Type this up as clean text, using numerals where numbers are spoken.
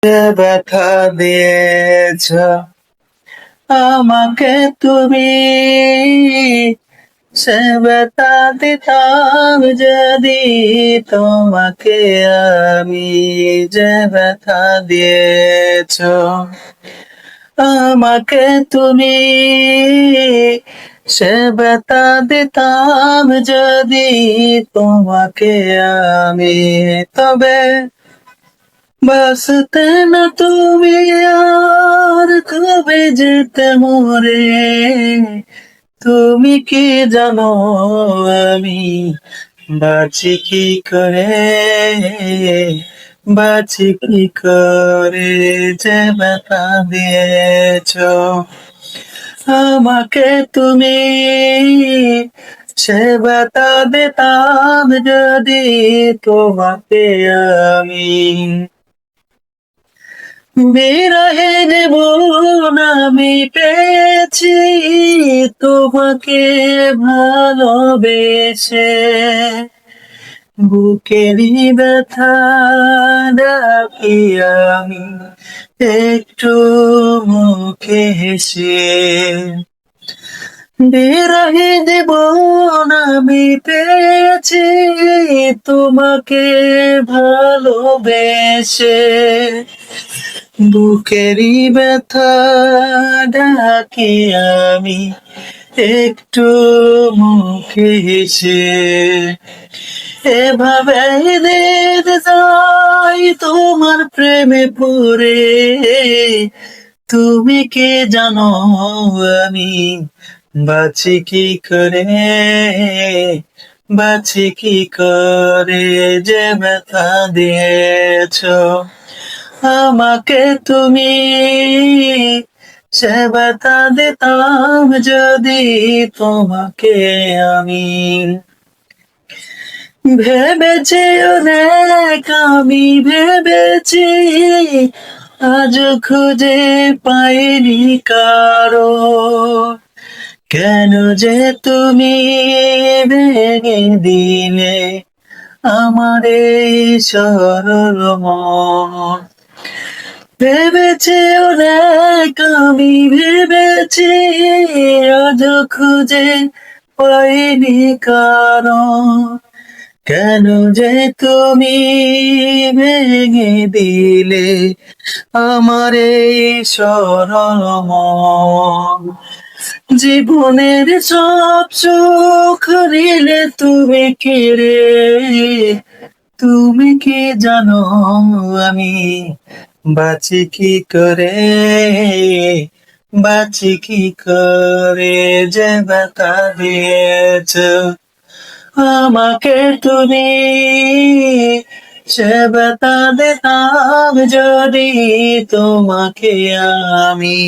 ব্যথা দিয়েছ আমাকে তুমি, সে ব্যথা দিতাম যদি তোমাকে আমি। যে ব্যথা দিয়েছ আমাকে তুমি, সে ব্যথা দিতাম যদি তোমাকে আমি। তবে বাসতে না তুমি আর কবে যেতে মোরে, তুমি কি জানো আমি বাঁচি কি করে, বাঁচি কি করে। যে ব্যথা দিয়েছ আমাকে তুমি, সে ব্যথা দিতাম যদি তোমাকে আমি। বিরহে জীবন আমি পেয়েছি তোমাকে ভালোবেসে, বুকেরই ব্যথা ডাকি আমি একটু মুখে হেসে। বিরহে জীবন আমি পেয়েছি তোমাকে ভালোবেসে, বুকেরই ব্যথা ডাকি আমি একটু মুখে হেসে। এভাবে দিন যাই তোমার প্রেমে পড়ে, তুমি কি জানো আমি বাঁচি কি করে, বাঁচি কি করে। যে ব্যথা দিয়েছ আমাকে তুমি, সে ব্যথা দিতাম যদি তোমাকে আমি। ভেবেছি অনেক আমি ভেবেছি, আজ খুঁজে পাইনি কারো, কেন যে তুমি ভেঙে দিলে আমার এই সরল মন। ভেবেছি অনেক আমি ভেবেছি, আজ খুঁজে পাইনি কারণ, কেন যে তুমি ভেঙে দিলে আমার এই সরল মন। জীবনের সব সুখ নিলে তুমি কেড়ে, তুমি কি জানো আমি বাঁচি কি করে, বাঁচি কি করে। যে ব্যথা দিয়েছ আমাকে তুমি, সে ব্যথা দিতাম যদি তোমাকে আমি।